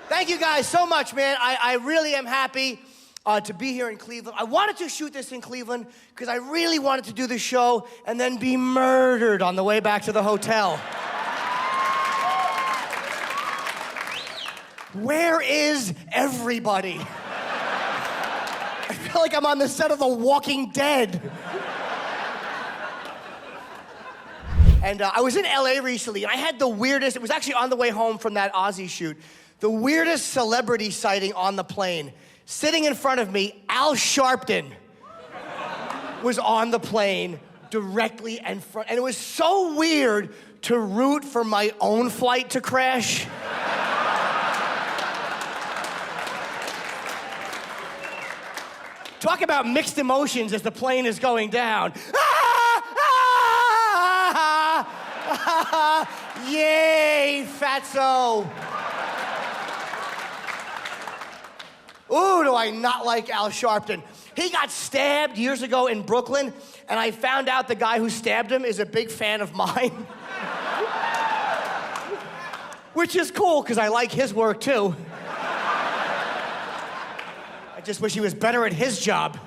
Thank you guys so much, man. I really am happy to be here in Cleveland. I wanted to shoot this in Cleveland because I really wanted to do the show and then be murdered on the way back to the hotel. Where is everybody? I feel like I'm on the set of The Walking Dead. And I was in LA recently, and I had the weirdest, it was actually on the way home from that Ozzy shoot, the weirdest celebrity sighting on the plane. Sitting in front of me, Al Sharpton was on the plane directly in front. And it was so weird to root for my own flight to crash. Talk about mixed emotions as the plane is going down. Yay, fatso. Ooh, do I not like Al Sharpton. He got stabbed years ago in Brooklyn, and I found out the guy who stabbed him is a big fan of mine. Which is cool, because I like his work, too. I just wish he was better at his job.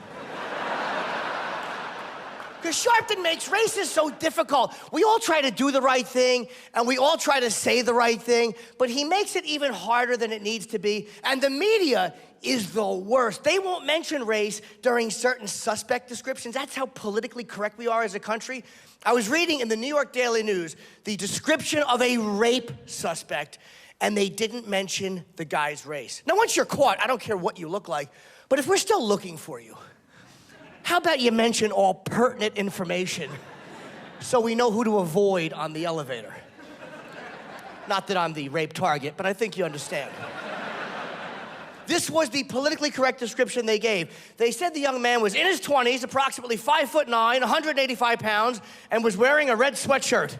Because Sharpton makes races so difficult. We all try to do the right thing, and we all try to say the right thing, but he makes it even harder than it needs to be. And the media is the worst. They won't mention race during certain suspect descriptions. That's how politically correct we are as a country. I was reading in the New York Daily News the description of a rape suspect, and they didn't mention the guy's race. Now, once you're caught, I don't care what you look like, but if we're still looking for you, how about you mention all pertinent information so we know who to avoid on the elevator? Not that I'm the rape target, but I think you understand. This was the politically correct description they gave. They said the young man was in his 20s, approximately 5'9", 185 pounds, and was wearing a red sweatshirt.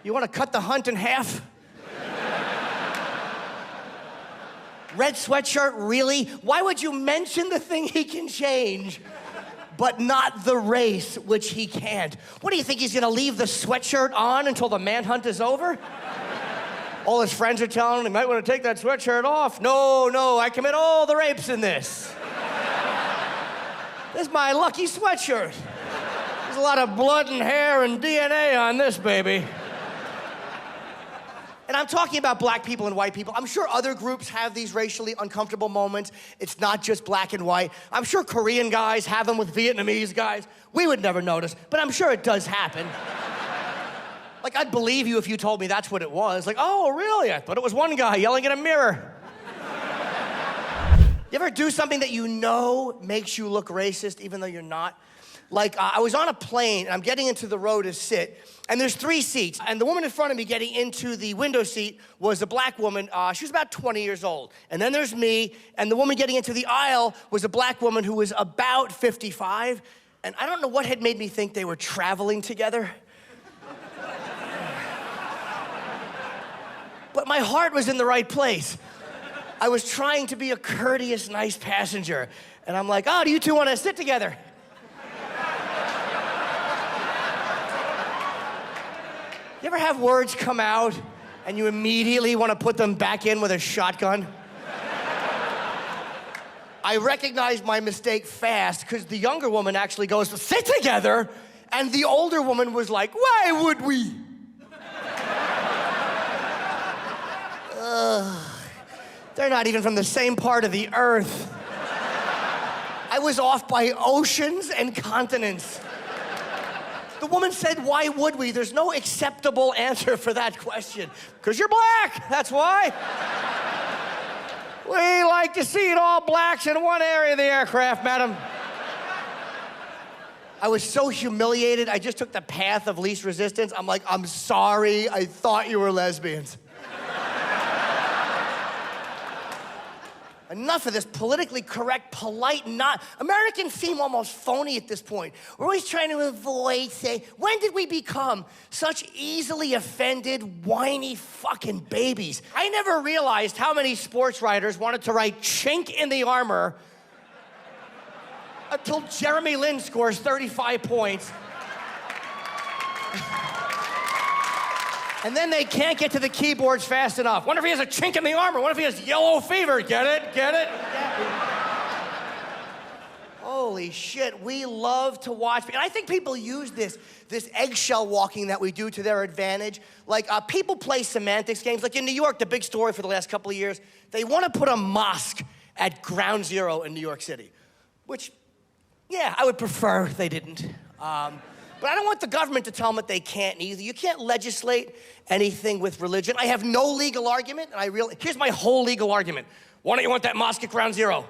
You want to cut the hunt in half? Red sweatshirt, really? Why would you mention the thing he can change, but not the race, which he can't? What do you think, he's gonna leave the sweatshirt on until the manhunt is over? All his friends are telling him, he might want to take that sweatshirt off. No, I commit all the rapes in this. This is my lucky sweatshirt. There's a lot of blood and hair and DNA on this, baby. And I'm talking about black people and white people. I'm sure other groups have these racially uncomfortable moments. It's not just black and white. I'm sure Korean guys have them with Vietnamese guys. We would never notice, but I'm sure it does happen. Like, I'd believe you if you told me that's what it was. Like, oh, really? I thought it was one guy yelling at a mirror. You ever do something that you know makes you look racist even though you're not? Like, I was on a plane, and I'm getting into the row to sit, and there's 3 seats, and the woman in front of me getting into the window seat was a black woman. She was about 20 years old. And then there's me, and the woman getting into the aisle was a black woman who was about 55, and I don't know what had made me think they were traveling together. But my heart was in the right place. I was trying to be a courteous, nice passenger, and I'm like, oh, do you two want to sit together? You ever have words come out and you immediately want to put them back in with a shotgun? I recognized my mistake fast because the younger woman actually goes, sit together, and the older woman was like, why would we? They're not even from the same part of the earth. I was off by oceans and continents. The woman said, why would we? There's no acceptable answer for that question. Because you're black, that's why. We like to see it all blacks in one area of the aircraft, madam. I was so humiliated, I just took the path of least resistance. I'm like, I'm sorry, I thought you were lesbians. Enough of this politically correct, polite, not. Americans seem almost phony at this point. We're always trying to avoid saying, when did we become such easily offended, whiny fucking babies? I never realized how many sports writers wanted to write chink in the armor until Jeremy Lin scores 35 points. And then they can't get to the keyboards fast enough. Wonder if he has a chink in the armor. Wonder if he has yellow fever. Get it? Get it? Holy shit, we love to watch. And I think people use this eggshell walking that we do to their advantage. Like, people play semantics games. Like in New York, the big story for the last couple of years, they want to put a mosque at Ground Zero in New York City. Which, yeah, I would prefer they didn't. But I don't want the government to tell them that they can't either. You can't legislate anything with religion. I have no legal argument, and here's my whole legal argument. Why don't you want that mosque at Ground Zero?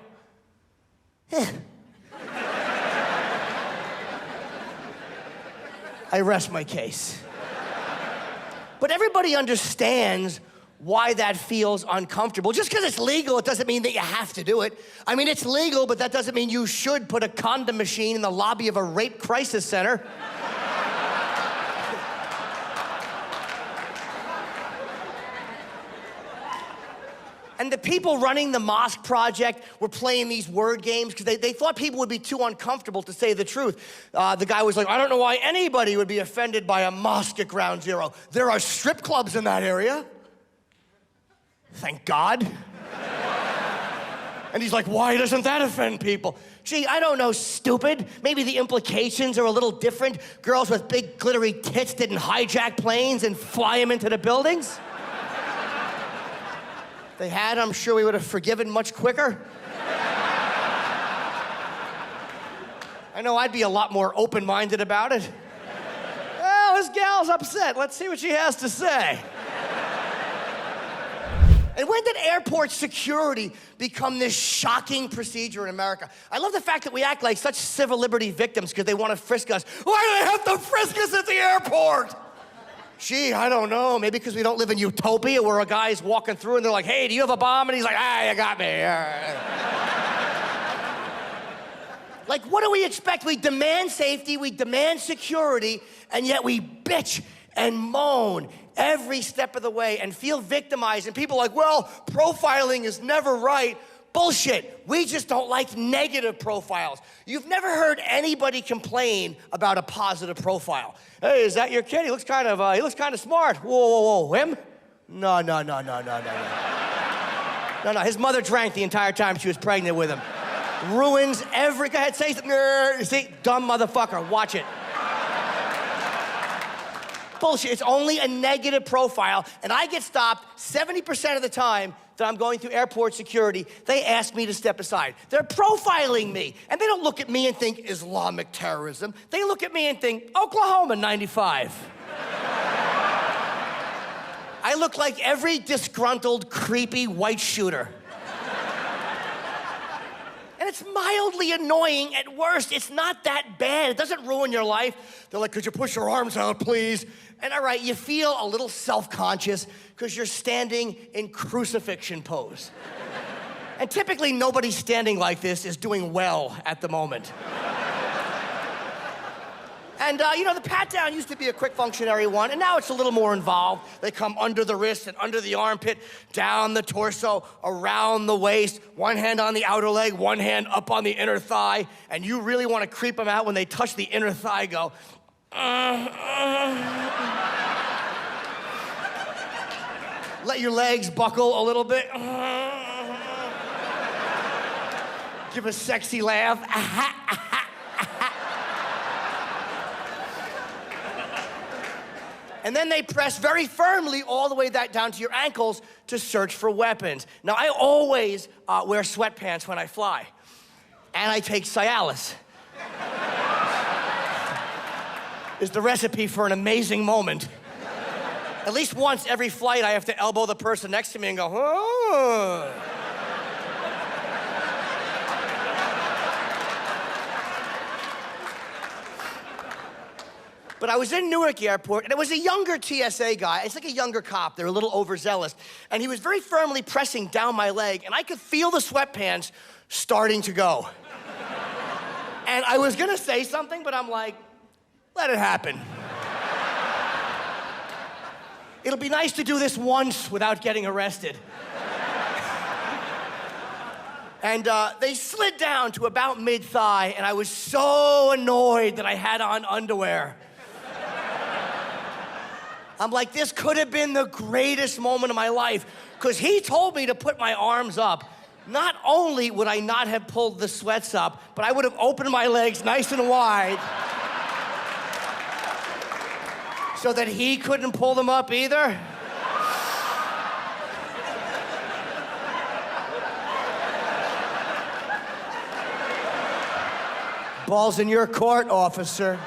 I rest my case. But everybody understands why that feels uncomfortable. Just because it's legal, it doesn't mean that you have to do it. I mean, it's legal, but that doesn't mean you should put a condom machine in the lobby of a rape crisis center. And the people running the mosque project were playing these word games because they thought people would be too uncomfortable to say the truth. The guy was like, I don't know why anybody would be offended by a mosque at Ground Zero. There are strip clubs in that area. Thank God. And he's like, why doesn't that offend people? Gee, I don't know, stupid. Maybe the implications are a little different. Girls with big glittery tits didn't hijack planes and fly them into the buildings. They had, I'm sure we would have forgiven much quicker. I know I'd be a lot more open-minded about it. Well, this gal's upset. Let's see what she has to say. And when did airport security become this shocking procedure in America? I love the fact that we act like such civil liberty victims because they want to frisk us. Why do they have to frisk us at the airport? Gee, I don't know. Maybe because we don't live in utopia where a guy's walking through and they're like, hey, do you have a bomb? And he's like, you got me. Like, what do we expect? We demand safety, we demand security, and yet we bitch and moan every step of the way and feel victimized. And people are like, well, profiling is never right. Bullshit. We just don't like negative profiles. You've never heard anybody complain about a positive profile. Hey, is that your kid? He looks kind of smart. Whoa, him? No. No, his mother drank the entire time she was pregnant with him. Ruins every, go ahead, say something. See, dumb motherfucker, watch it. Bullshit, it's only a negative profile, and I get stopped 70% of the time that I'm going through airport security. They ask me to step aside. They're profiling me, and they don't look at me and think Islamic terrorism. They look at me and think Oklahoma 95. I look like every disgruntled, creepy white shooter. And it's mildly annoying at worst. It's not that bad. It doesn't ruin your life. They're like, could you push your arms out, please? And all right, you feel a little self-conscious because you're standing in crucifixion pose. And typically nobody standing like this is doing well at the moment. And, the pat-down used to be a quick functionary one, and now it's a little more involved. They come under the wrist and under the armpit, down the torso, around the waist, one hand on the outer leg, one hand up on the inner thigh, and you really want to creep them out when they touch the inner thigh, go, Let your legs buckle a little bit. Give a sexy laugh. And then they press very firmly all the way down to your ankles to search for weapons. Now, I always wear sweatpants when I fly, and I take Cialis. It's the recipe for an amazing moment. At least once every flight, I have to elbow the person next to me and go, oh. But I was in Newark Airport, and it was a younger TSA guy. It's like a younger cop. They're a little overzealous. And he was very firmly pressing down my leg, and I could feel the sweatpants starting to go. And I was gonna say something, but I'm like, let it happen. It'll be nice to do this once without getting arrested. And they slid down to about mid-thigh, and I was so annoyed that I had on underwear. I'm like, this could have been the greatest moment of my life, because he told me to put my arms up. Not only would I not have pulled the sweats up, but I would have opened my legs nice and wide so that he couldn't pull them up either. Ball's in your court, officer.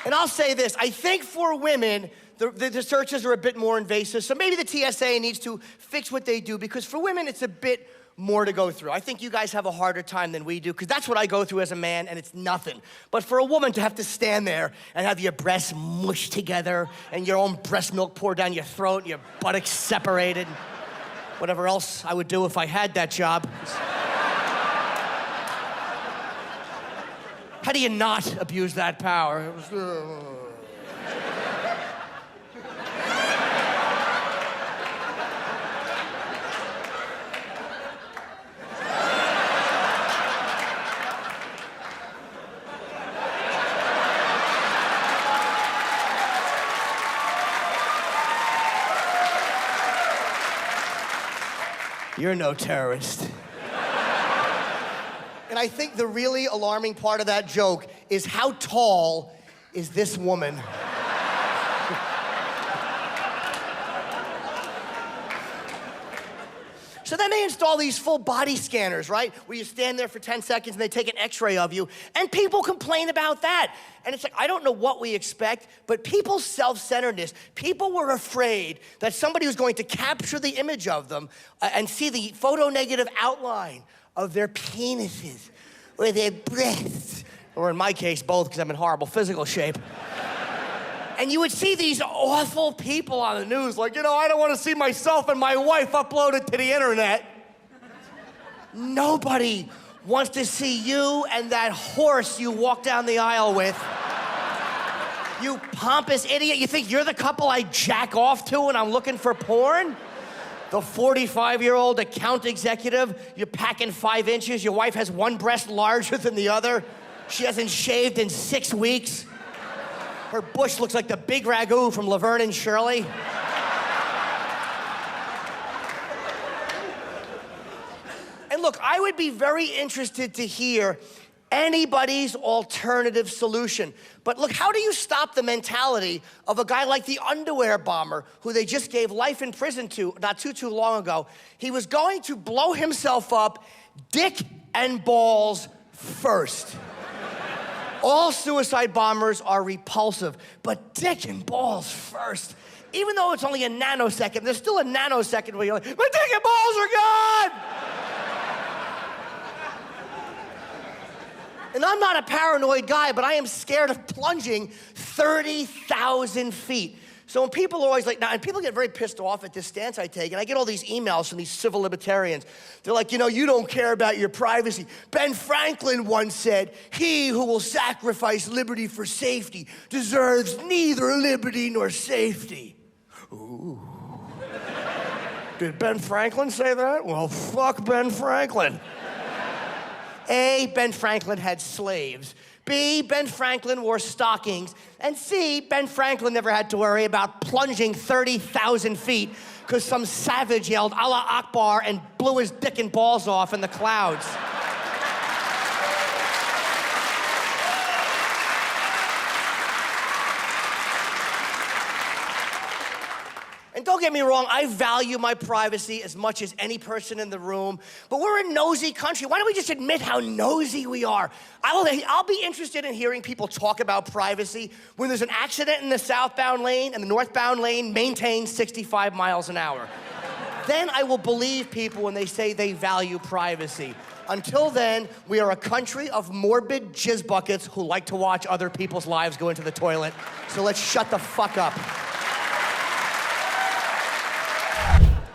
And I'll say this, I think for women, the searches are a bit more invasive, so maybe the TSA needs to fix what they do, because for women, it's a bit more to go through. I think you guys have a harder time than we do, because that's what I go through as a man, and it's nothing. But for a woman to have to stand there and have your breasts mushed together and your own breast milk poured down your throat and your buttocks separated, whatever else I would do if I had that job. How do you not abuse that power? You're no terrorist. And I think the really alarming part of that joke is how tall is this woman? So then they install these full body scanners, right? Where you stand there for 10 seconds and they take an x-ray of you, and people complain about that. And it's like, I don't know what we expect, but people's self-centeredness, people were afraid that somebody was going to capture the image of them and see the photo-negative outline of their penises or their breasts, or in my case, both, because I'm in horrible physical shape. And you would see these awful people on the news like, I don't want to see myself and my wife uploaded to the internet. Nobody wants to see you and that horse you walk down the aisle with. You pompous idiot. You think you're the couple I jack off to when I'm looking for porn? The 45-year-old account executive, you're packing 5 inches, your wife has one breast larger than the other. She hasn't shaved in 6 weeks. Her bush looks like the big ragu from Laverne and Shirley. And look, I would be very interested to hear anybody's alternative solution. But look, how do you stop the mentality of a guy like the underwear bomber, who they just gave life in prison to not too long ago? He was going to blow himself up, dick and balls first. All suicide bombers are repulsive, but dick and balls first. Even though it's only a nanosecond, there's still a nanosecond where you're like, my dick and balls are gone! And I'm not a paranoid guy, but I am scared of plunging 30,000 feet. So when people are always like, and people get very pissed off at this stance I take, and I get all these emails from these civil libertarians. They're like, you don't care about your privacy. Ben Franklin once said, he who will sacrifice liberty for safety deserves neither liberty nor safety. Ooh. Did Ben Franklin say that? Well, fuck Ben Franklin. A, Ben Franklin had slaves. B, Ben Franklin wore stockings. And C, Ben Franklin never had to worry about plunging 30,000 feet because some savage yelled Allah Akbar and blew his dick and balls off in the clouds. And don't get me wrong, I value my privacy as much as any person in the room, but we're a nosy country. Why don't we just admit how nosy we are? I'll be interested in hearing people talk about privacy when there's an accident in the southbound lane and the northbound lane maintains 65 miles an hour. Then I will believe people when they say they value privacy. Until then, we are a country of morbid jizz buckets who like to watch other people's lives go into the toilet. So let's shut the fuck up.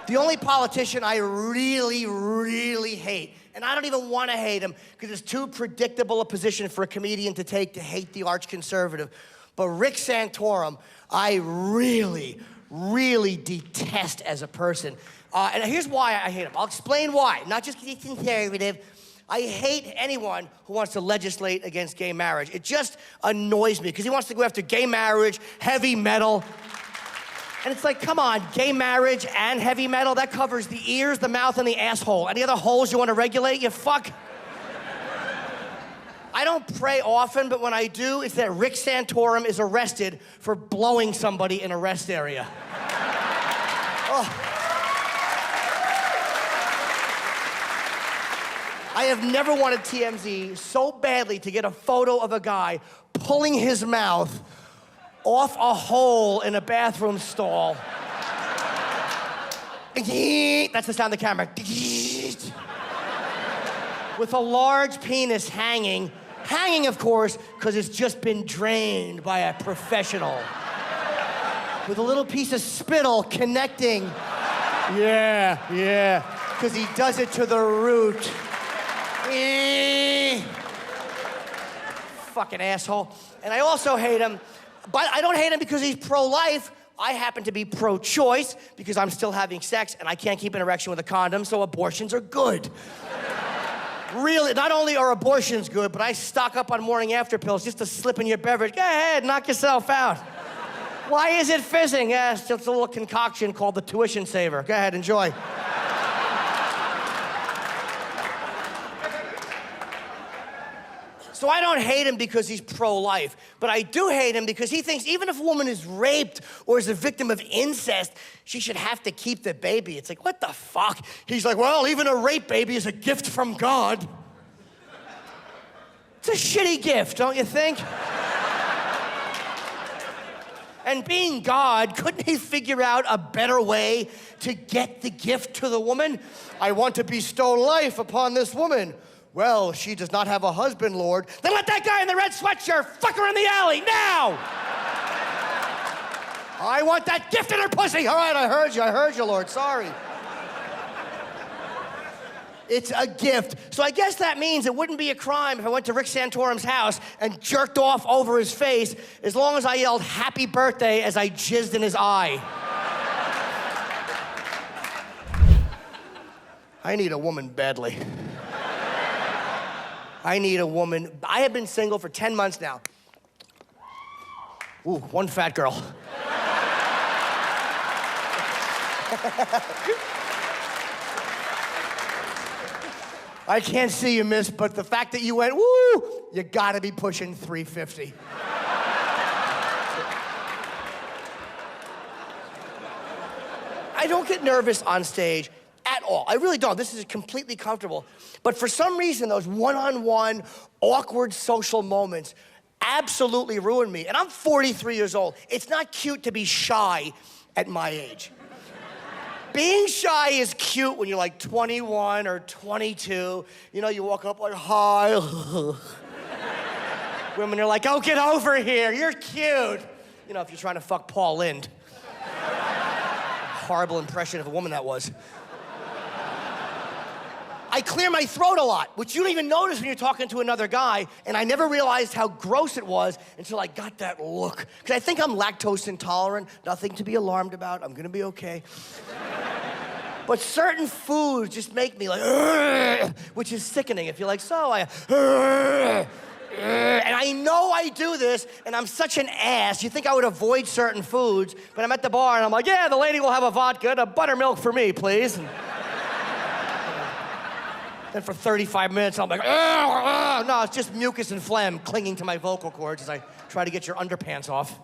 The only politician I really, really hate, and I don't even want to hate him because it's too predictable a position for a comedian to take to hate the arch conservative, but Rick Santorum, I really, really detest as a person. And here's why I hate him. I'll explain why. Not just because he's conservative. I hate anyone who wants to legislate against gay marriage. It just annoys me because he wants to go after gay marriage, heavy metal. And it's like, come on, gay marriage and heavy metal, that covers the ears, the mouth, and the asshole. Any other holes you want to regulate, you fuck? I don't pray often, but when I do, it's that Rick Santorum is arrested for blowing somebody in a rest area. Oh. I have never wanted TMZ so badly to get a photo of a guy pulling his mouth off a hole in a bathroom stall. That's the sound of the camera. With a large penis hanging, of course, because it's just been drained by a professional. With a little piece of spittle connecting. Yeah, because he does it to the root. Fucking asshole. And I also hate him, but I don't hate him because he's pro-life. I happen to be pro-choice because I'm still having sex and I can't keep an erection with a condom, so abortions are good. Really, not only are abortions good, but I stock up on morning after pills just to slip in your beverage. Go ahead, knock yourself out. Why is it fizzing? Yeah, it's just a little concoction called the tuition saver. Go ahead, enjoy. So I don't hate him because he's pro-life, but I do hate him because he thinks even if a woman is raped or is a victim of incest, she should have to keep the baby. It's like, what the fuck? He's like, well, even a rape baby is a gift from God. It's a shitty gift, don't you think? And being God, couldn't he figure out a better way to get the gift to the woman? I want to bestow life upon this woman. Well, she does not have a husband, Lord. Then let that guy in the red sweatshirt fuck her in the alley, now! I want that gift in her pussy. All right, I heard you, Lord, sorry. It's a gift. So I guess that means it wouldn't be a crime if I went to Rick Santorum's house and jerked off over his face as long as I yelled happy birthday as I jizzed in his eye. I need a woman badly. I need a woman. I have been single for 10 months now. Ooh, one fat girl. I can't see you, miss, but the fact that you went, woo, you gotta be pushing 350. I don't get nervous on stage at all. I really don't. This is completely comfortable. But for some reason, those one-on-one, awkward social moments absolutely ruin me. And I'm 43 years old. It's not cute to be shy at my age. Being shy is cute when you're like 21 or 22. You know, you walk up like, hi. Women are like, oh, get over here. You're cute. You know, if you're trying to fuck Paul Lynde. Horrible impression of a woman that was. I clear my throat a lot, which you don't even notice when you're talking to another guy, and I never realized how gross it was until I got that look. Because I think I'm lactose intolerant, nothing to be alarmed about, I'm gonna be okay. But certain foods just make me like, "Ugh," which is sickening. If you're like, so I, "Ugh, and I know I do this, and I'm such an ass. You think I would avoid certain foods, but I'm at the bar, and I'm like, yeah, the lady will have a vodka and a buttermilk for me, please. And then for 35 minutes, I'm like, no, it's just mucus and phlegm clinging to my vocal cords as I try to get your underpants off.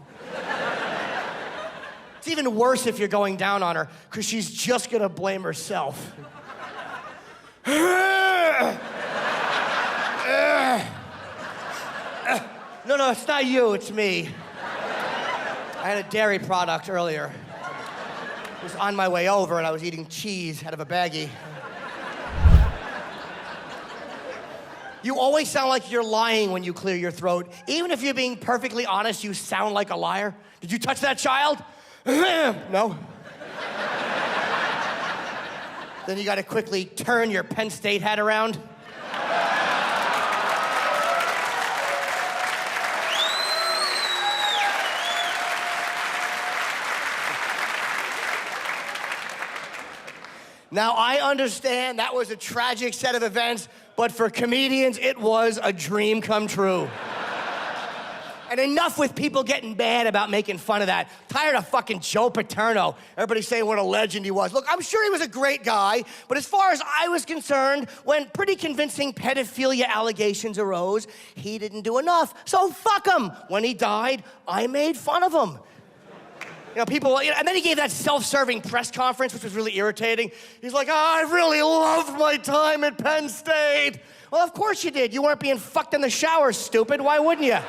It's even worse if you're going down on her, because she's just gonna blame herself. No, it's not you, it's me. I had a dairy product earlier. It was on my way over, and I was eating cheese out of a baggie. You always sound like you're lying when you clear your throat. Even if you're being perfectly honest, you sound like a liar. Did you touch that child? No. Then you gotta quickly turn your Penn State hat around. Now, I understand that was a tragic set of events, but for comedians, it was a dream come true. And enough with people getting mad about making fun of that. Tired of fucking Joe Paterno. Everybody saying what a legend he was. Look, I'm sure he was a great guy, but as far as I was concerned, when pretty convincing pedophilia allegations arose, he didn't do enough. So fuck him. When he died, I made fun of him. You know, people, and then he gave that self-serving press conference, which was really irritating. He's like, I really loved my time at Penn State. Well, of course you did. You weren't being fucked in the shower, stupid. Why wouldn't you? And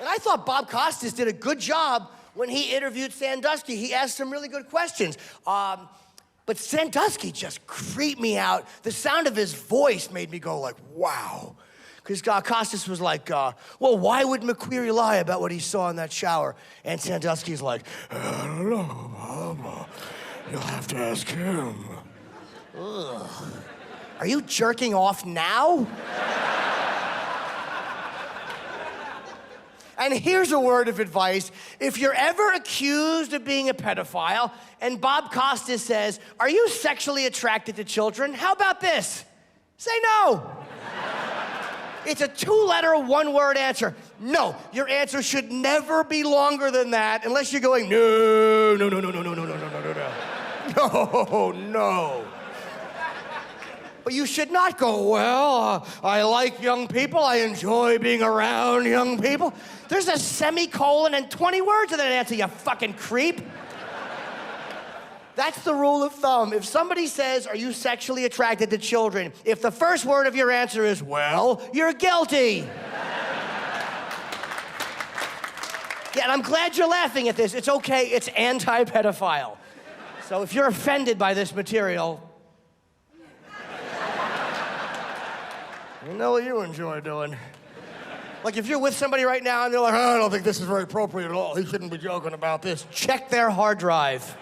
I thought Bob Costas did a good job when he interviewed Sandusky. He asked some really good questions. But Sandusky just creeped me out. The sound of his voice made me go like, wow. Because Costas was like, well, why would McQueary lie about what he saw in that shower? And Sandusky's like, I don't know, Bob. You'll have to ask him. Ugh. Are you jerking off now? And here's a word of advice. If you're ever accused of being a pedophile, and Bob Costas says, are you sexually attracted to children? How about this? Say no. It's a 2-letter, 1-word answer. No, your answer should never be longer than that unless you're going, no, no, no, no, no, no, no, no, no, no, no. No, no. But you should not go, well, I like young people. I enjoy being around young people. There's a semicolon and 20 words in that answer, you fucking creep. That's the rule of thumb. If somebody says, are you sexually attracted to children? If the first word of your answer is, well, you're guilty. Yeah, and I'm glad you're laughing at this. It's okay, it's anti-pedophile. So if you're offended by this material, you know what you enjoy doing. Like if you're with somebody right now and they're like, oh, I don't think this is very appropriate at all. He shouldn't be joking about this. Check their hard drive.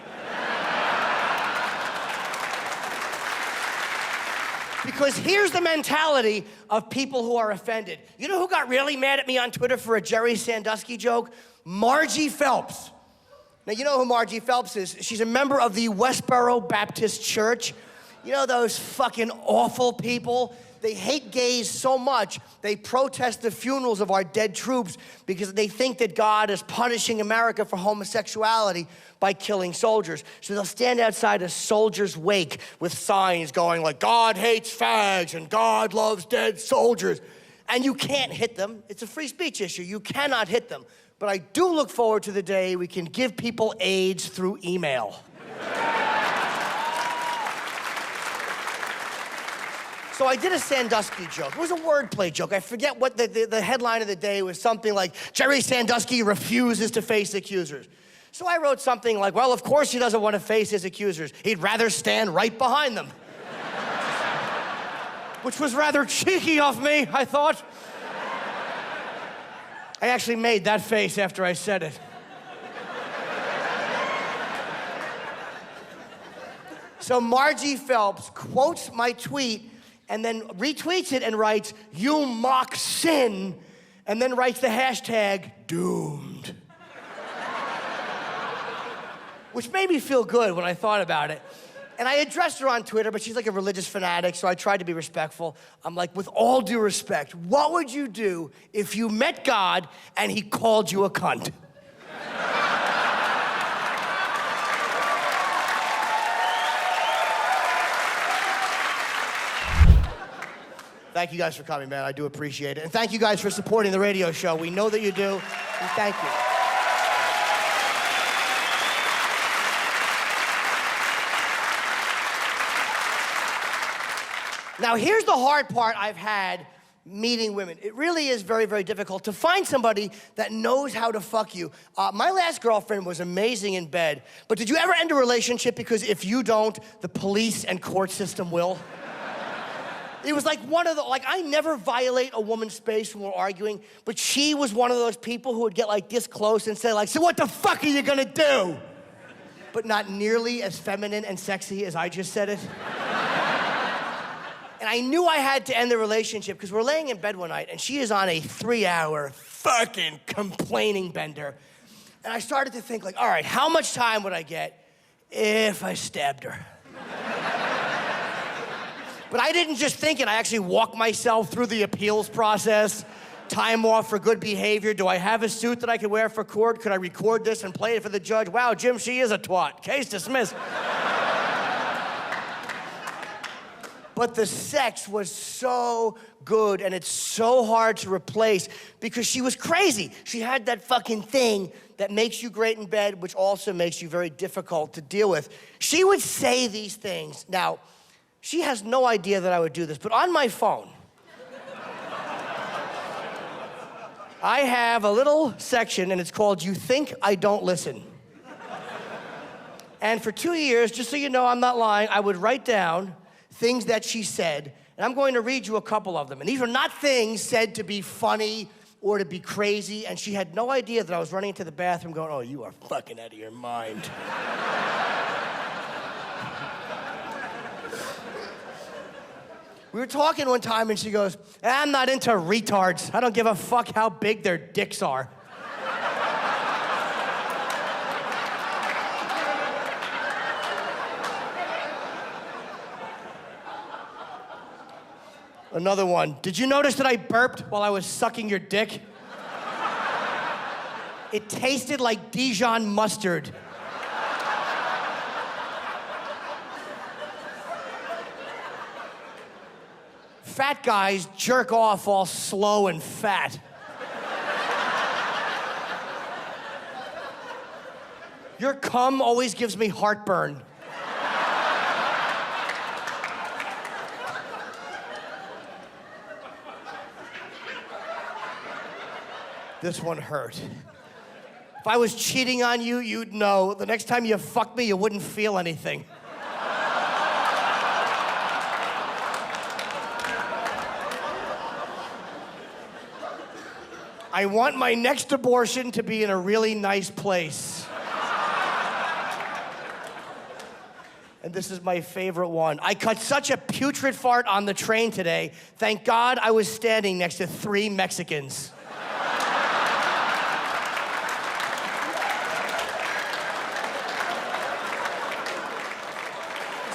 Because here's the mentality of people who are offended. You know who got really mad at me on Twitter for a Jerry Sandusky joke? Margie Phelps. Now, you know who Margie Phelps is? She's a member of the Westboro Baptist Church. You know those fucking awful people? They hate gays so much, they protest the funerals of our dead troops because they think that God is punishing America for homosexuality by killing soldiers. So they'll stand outside a soldier's wake with signs going like, God hates fags and God loves dead soldiers. And you can't hit them. It's a free speech issue. You cannot hit them. But I do look forward to the day we can give people AIDS through email. So I did a Sandusky joke. It was a wordplay joke. I forget what the headline of the day was. Something like, Jerry Sandusky refuses to face accusers. So I wrote something like, well, of course he doesn't want to face his accusers. He'd rather stand right behind them. Which was rather cheeky of me, I thought. I actually made that face after I said it. So Margie Phelps quotes my tweet and then retweets it and writes, you mock sin, and then writes the hashtag doomed. Which made me feel good when I thought about it. And I addressed her on Twitter, but she's like a religious fanatic, so I tried to be respectful. I'm like, with all due respect, what would you do if you met God and he called you a cunt? Thank you guys for coming, man. I do appreciate it. And thank you guys for supporting the radio show. We know that you do, and thank you. Now, here's the hard part I've had meeting women. It really is very, very difficult to find somebody that knows how to fuck you. My last girlfriend was amazing in bed, but did you ever end a relationship because if you don't, the police and court system will? It was like one of the, like I never violate a woman's space when we're arguing, but she was one of those people who would get like this close and say like, so what the fuck are you gonna do? But not nearly as feminine and sexy as I just said it. And I knew I had to end the relationship because we're laying in bed one night and she is on a 3-hour fucking complaining bender. And I started to think like, all right, how much time would I get if I stabbed her. But I didn't just think it, I actually walked myself through the appeals process. Time off for good behavior. Do I have a suit that I could wear for court? Could I record this and play it for the judge? Wow, Jim, she is a twat. Case dismissed. But the sex was so good, and it's so hard to replace because she was crazy. She had that fucking thing that makes you great in bed, which also makes you very difficult to deal with. She would say these things. Now, she has no idea that I would do this, but on my phone, I have a little section, and it's called You Think I Don't Listen. And for 2 years, just so you know I'm not lying, I would write down things that she said, and I'm going to read you a couple of them. And these are not things said to be funny or to be crazy, and she had no idea that I was running into the bathroom going, oh, you are fucking out of your mind. We were talking one time, and she goes, I'm not into retards. I don't give a fuck how big their dicks are. Another one. Did you notice that I burped while I was sucking your dick? It tasted like Dijon mustard. Fat guys jerk off all slow and fat. Your cum always gives me heartburn. This one hurt. If I was cheating on you, you'd know. The next time you fucked me, you wouldn't feel anything. I want my next abortion to be in a really nice place. And this is my favorite one. I cut such a putrid fart on the train today. Thank God I was standing next to 3 Mexicans.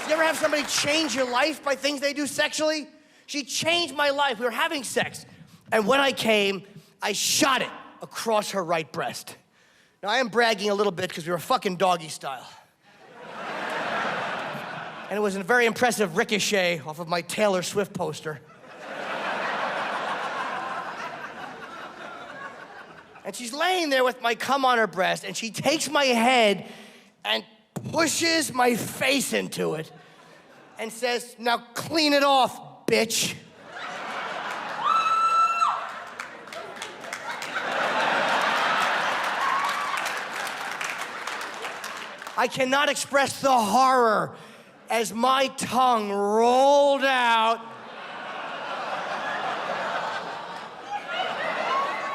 You ever have somebody change your life by things they do sexually? She changed my life. We were having sex. And when I came, I shot it across her right breast. Now, I am bragging a little bit because we were fucking doggy style. And it was a very impressive ricochet off of my Taylor Swift poster. And she's laying there with my cum on her breast, and she takes my head and pushes my face into it and says, now clean it off, bitch. I cannot express the horror as my tongue rolled out.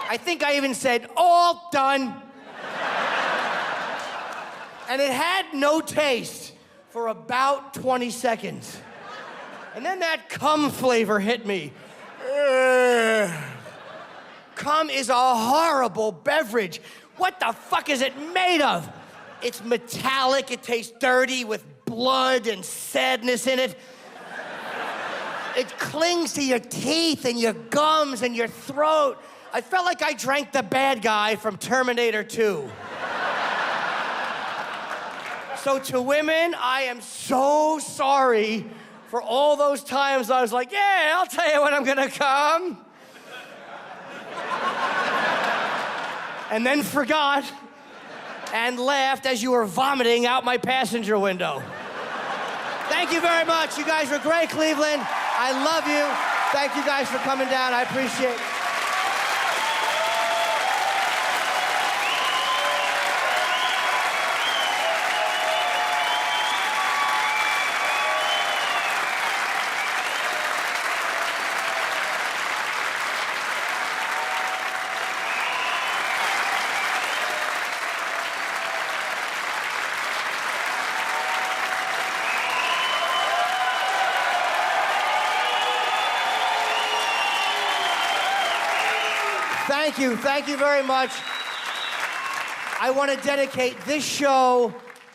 I think I even said, all done. And it had no taste for about 20 seconds. And then that cum flavor hit me. Cum is a horrible beverage. What the fuck is it made of? It's metallic, it tastes dirty with blood and sadness in it. It clings to your teeth and your gums and your throat. I felt like I drank the bad guy from Terminator 2. So to women, I am so sorry for all those times I was like, yeah, I'll tell you when I'm gonna come. And then forgot and laughed as you were vomiting out my passenger window. Thank you very much. You guys were great, Cleveland. I love you. Thank you guys for coming down. I appreciate it. Thank you very much. I want to dedicate this show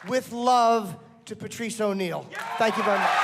with love to Patrice O'Neal. Thank you very much.